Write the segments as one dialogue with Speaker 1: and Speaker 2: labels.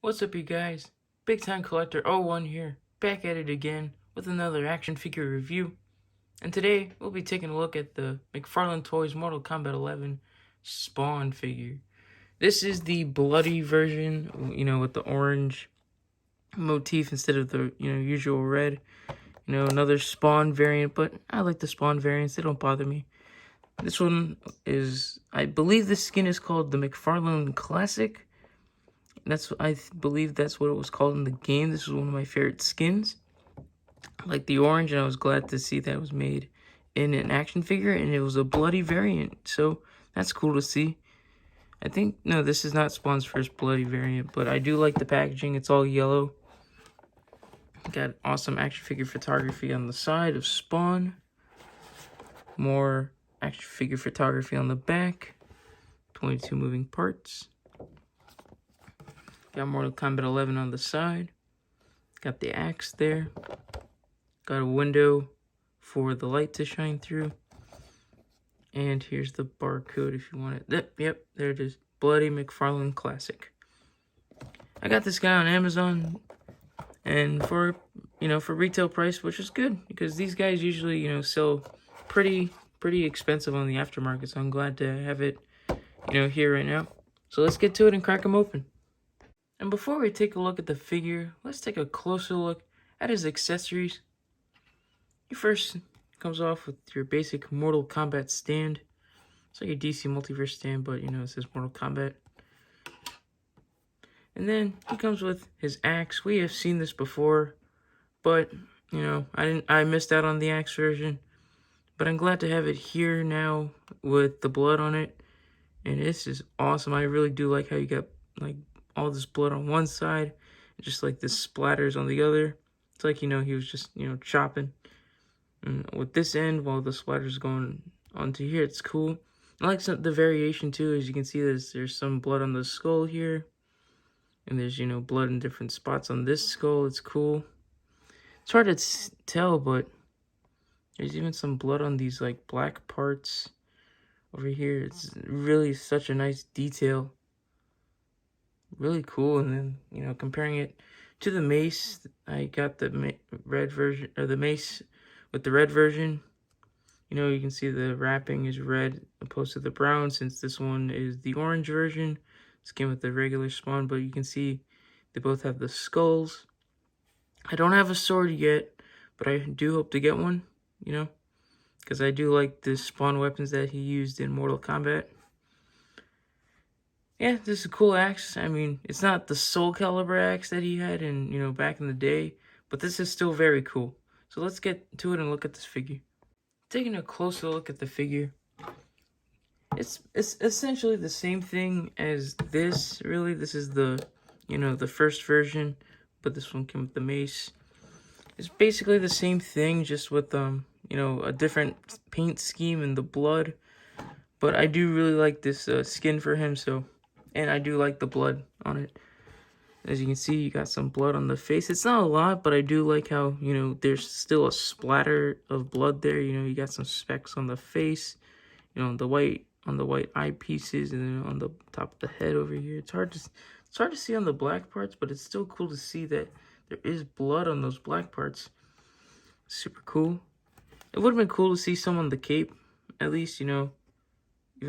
Speaker 1: What's up, you guys? Big Time Collector 01 here, back at it again with another action figure review. And today we'll be taking a look at the McFarlane Toys Mortal Kombat 11 Spawn figure. This is the bloody version, with the orange motif instead of the, usual red. Another Spawn variant, but I like the Spawn variants, they don't bother me. This one is, I believe this skin is called the McFarlane Classic. I believe that's what it was called in the game. This was one of my favorite skins. I like the orange, and I was glad to see that it was made in an action figure, and it was a bloody variant. So that's cool to see. I think, no, this is not Spawn's first bloody variant, but I do like the packaging. It's all yellow. Got awesome action figure photography on the side of Spawn. More action figure photography on the back. 22 moving parts. Got Mortal Kombat 11 on the side. Got the axe there. Got a window for the light to shine through. And here's the barcode if you want it. Yep, there it is. Bloody McFarlane Classic. I got this guy on Amazon, and for retail price, which is good because these guys usually sell pretty expensive on the aftermarket. So I'm glad to have it here right now. So let's get to it and crack them open. And before we take a look at the figure, let's take a closer look at his accessories. He first comes off with your basic Mortal Kombat stand. It's like a DC Multiverse stand, but it says Mortal Kombat. And then he comes with his axe. We have seen this before, but I missed out on the axe version. But I'm glad to have it here now with the blood on it. And this is awesome. I really do like how you got all this blood on one side, just like this splatters on the other. It's like, he was just, chopping. And with this end, while the splatter's going onto here, it's cool. I like the variation too. As you can see, there's some blood on the skull here. And there's, blood in different spots on this skull. It's cool. It's hard to tell, but there's even some blood on these, black parts over here. It's really such a nice detail. Really cool. And then comparing it to the mace, I got the red version, or the mace with the red version. You can see the wrapping is red opposed to the brown, since this one is the orange version. This came with the regular Spawn, but you can see they both have the skulls. I don't have a sword yet, but I do hope to get one, because I do like the Spawn weapons that he used in Mortal Kombat. Yeah, this is a cool axe. I mean, it's not the Soul Calibur axe that he had in, back in the day, but this is still very cool. So let's get to it and look at this figure. Taking a closer look at the figure, it's essentially the same thing as this, really. This is the, the first version, but this one came with the mace. It's basically the same thing, just with, a different paint scheme and the blood. But I do really like this skin for him, and I do like the blood on it. As you can see, you got some blood on the face. It's not a lot, but I do like how, there's still a splatter of blood there. You got some specks on the face, on the white eyepieces, and then on the top of the head over here. It's hard to see on the black parts, but it's still cool to see that there is blood on those black parts. Super cool. It would have been cool to see some on the cape, at least, even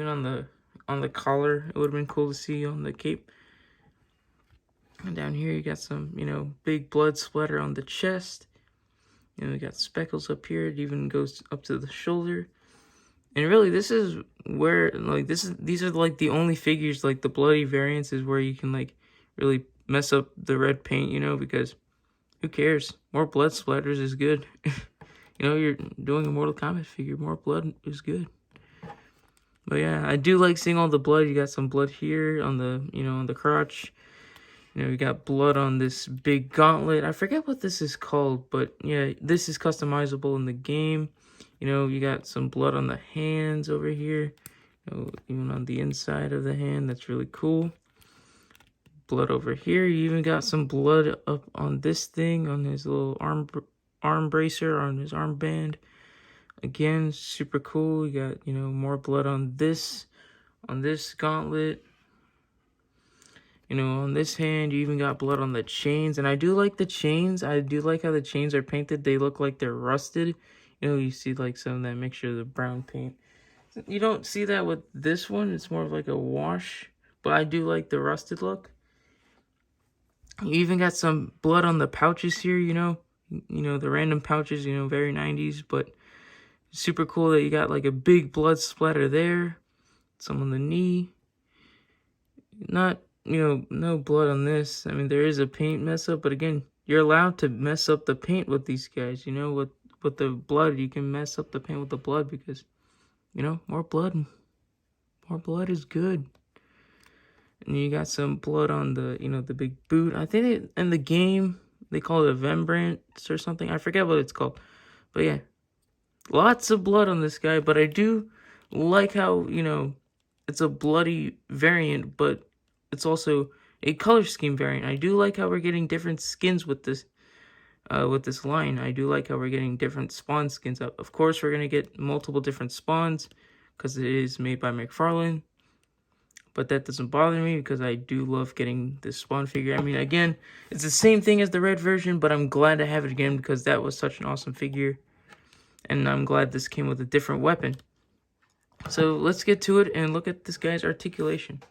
Speaker 1: on the collar. It would have been cool to see on the cape. And down here, you got some, big blood splatter on the chest. You got speckles up here. It even goes up to the shoulder. And really, this is where, these are, the only figures, the bloody variants is where you can, really mess up the red paint, because who cares? More blood splatters is good. You're doing a Mortal Kombat figure, more blood is good. But yeah, I do like seeing all the blood. You got some blood here on the, on the crotch. You got blood on this big gauntlet. I forget what this is called, but yeah, this is customizable in the game. You got some blood on the hands over here. Even on the inside of the hand. That's really cool. Blood over here. You even got some blood up on this thing, on his little arm bracer, on his armband. Again, super cool. You got, more blood on this gauntlet. You know, on this hand, you even got blood on the chains. And I do like the chains. I do like how the chains are painted. They look like they're rusted. You know, you see like some of that mixture of the brown paint. You don't see that with this one. It's more of like a wash. But I do like the rusted look. You even got some blood on the pouches here, you know. You know, the random pouches, you know, very 90s. But super cool that you got like a big blood splatter there. Some on the knee. Not, you know, no blood on this. I mean, there is a paint mess up, but again, you're allowed to mess up the paint with these guys, you know, with the blood. You can mess up the paint with the blood because, you know, more blood is good. And you got some blood on the, you know, the big boot. I think in the game, they call it a Vembrance or something. I forget what it's called. But yeah, lots of blood on this guy. But I do like how, you know, it's a bloody variant, but it's also a color scheme variant. I do like how we're getting different skins with this line. I do like how we're getting different spawn skins up. Of course, we're gonna get multiple different spawns because it is made by McFarlane. But that doesn't bother me because I do love getting this spawn figure. I mean, again, it's the same thing as the red version, but I'm glad to have it again because that was such an awesome figure. And I'm glad this came with a different weapon. So let's get to it and look at this guy's articulation.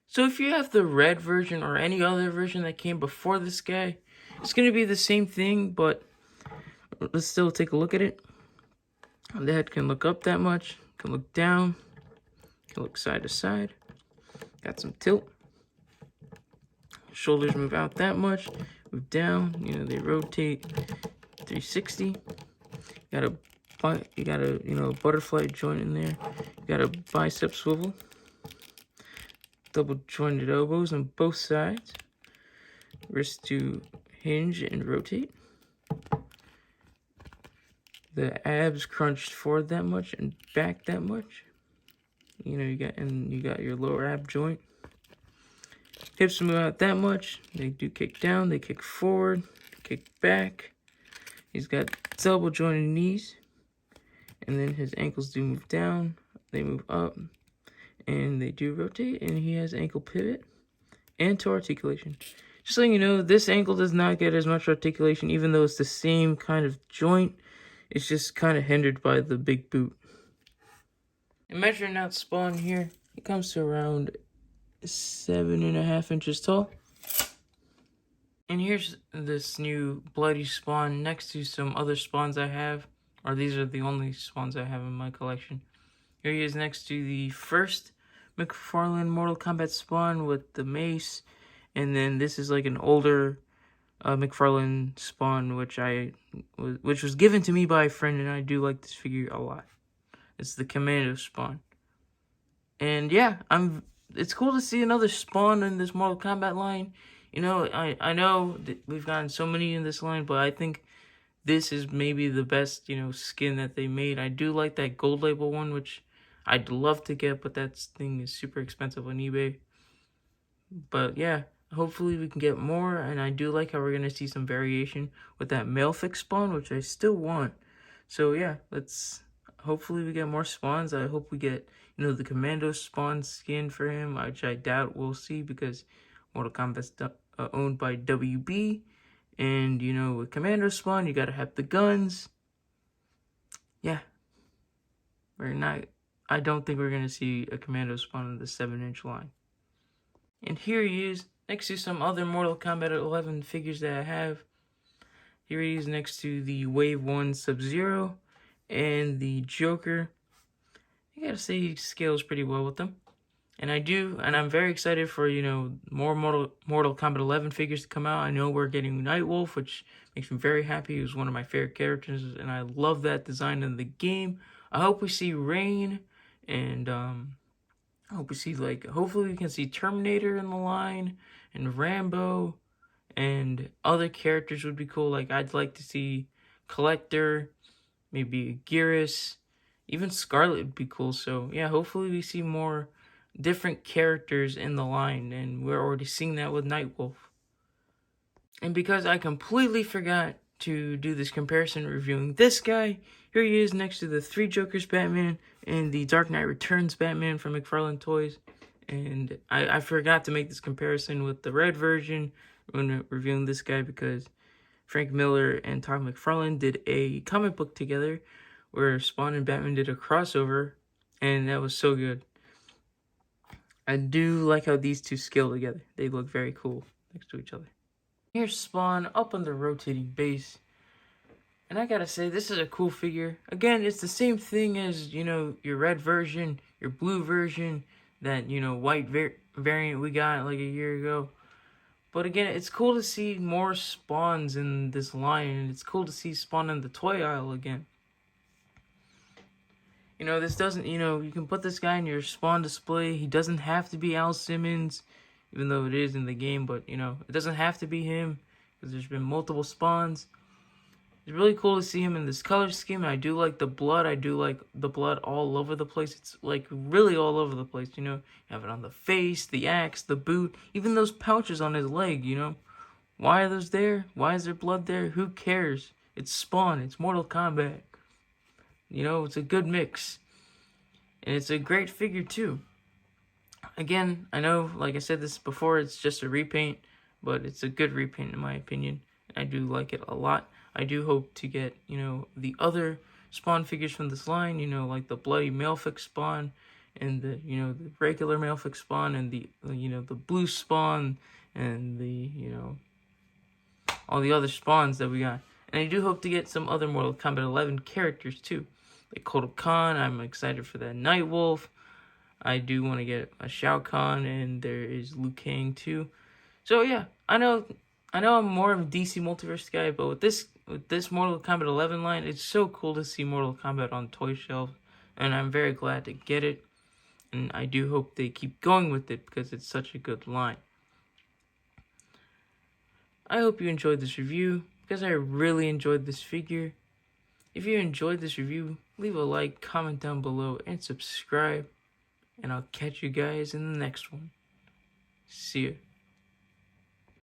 Speaker 1: So if you have the red version or any other version that came before this guy, it's going to be the same thing, but let's still take a look at it. The head can look up that much, can look down, can look side to side. Got some tilt. Shoulders move out that much, move down, you know, they rotate 360. You got a you know, butterfly joint in there. You got a bicep swivel. Double jointed elbows on both sides. Wrist to hinge and rotate. The abs crunched forward that much and back that much. You know, you got your lower ab joint. Hips move out that much. They do kick down, they kick forward, kick back. He's got double jointed knees. And then his ankles do move down, they move up, and they do rotate, and he has ankle pivot and toe articulation. Just so you know, this ankle does not get as much articulation, even though it's the same kind of joint. It's just kind of hindered by the big boot. And measuring out spawn here, it comes to around 7.5 inches tall. And here's this new bloody spawn next to some other spawns I have. Or these are the only spawns I have in my collection. Here he is next to the first McFarlane Mortal Kombat spawn with the mace. And then this is like an older McFarlane spawn, which was given to me by a friend, and I do like this figure a lot. It's the Commando spawn. And yeah, it's cool to see another spawn in this Mortal Kombat line. You know, I know that we've gotten so many in this line, but I think this is maybe the best, you know, skin that they made. I do like that gold label one, which I'd love to get, but that thing is super expensive on eBay. But yeah, hopefully we can get more, and I do like how we're going to see some variation with that Malefic spawn, which I still want. So yeah, hopefully we get more spawns. I hope we get, you know, the Commando spawn skin for him, which I doubt we'll see because Mortal Kombat's owned by WB. And, you know, with Commando spawn, you gotta have the guns. Yeah. I don't think we're gonna see a Commando spawn in the 7-inch line. And here he is, next to some other Mortal Kombat 11 figures that I have. Here he is next to the Wave 1 Sub-Zero and the Joker. I gotta say he scales pretty well with them. And I'm very excited for, you know, more Mortal Kombat 11 figures to come out. I know we're getting Nightwolf, which makes me very happy. He was one of my favorite characters, and I love that design in the game. I hope we see Rain, and I hope we see, like, hopefully we can see Terminator in the line, and Rambo, and other characters would be cool. Like, I'd like to see Collector, maybe Gearus, even Scarlet would be cool. So, yeah, hopefully we see more different characters in the line, and we're already seeing that with Nightwolf. And because I completely forgot to do this comparison reviewing this guy, here he is next to the Three Jokers Batman and the Dark Knight Returns Batman from McFarlane Toys. And I forgot to make this comparison with the red version when reviewing this guy, because Frank Miller and Todd McFarlane did a comic book together where Spawn and Batman did a crossover, and that was so good. I do like how these two scale together. They look very cool next to each other. Here's Spawn up on the rotating base. And I gotta say, this is a cool figure. Again, it's the same thing as, your red version, your blue version, that, white variant we got like a year ago. But again, it's cool to see more Spawns in this line, and it's cool to see Spawn in the toy aisle again. This doesn't, you can put this guy in your Spawn display. He doesn't have to be Al Simmons, even though it is in the game, but, it doesn't have to be him, because there's been multiple Spawns. It's really cool to see him in this color scheme. I do like the blood. I do like the blood all over the place. It's like really all over the place, You have it on the face, the axe, the boot, even those pouches on his leg, Why are those there? Why is there blood there? Who cares? It's Spawn. It's Mortal Kombat. It's a good mix. And it's a great figure too. Again, I know, like I said this before, it's just a repaint, but it's a good repaint in my opinion. I do like it a lot. I do hope to get, the other Spawn figures from this line, like the bloody Malefic Spawn and the, the regular Malefic Spawn and the, the blue Spawn and the, all the other Spawns that we got. And I do hope to get some other Mortal Kombat 11 characters too. Like Kotal Khan, I'm excited for that. Nightwolf, I do want to get a Shao Kahn, and there is Liu Kang too. So yeah, I know I'm more of a DC Multiverse guy, but with this Mortal Kombat 11 line, it's so cool to see Mortal Kombat on toy shelves, and I'm very glad to get it. And I do hope they keep going with it because it's such a good line. I hope you enjoyed this review because I really enjoyed this figure. If you enjoyed this review, leave a like, comment down below, and subscribe. And I'll catch you guys in the next one. See ya.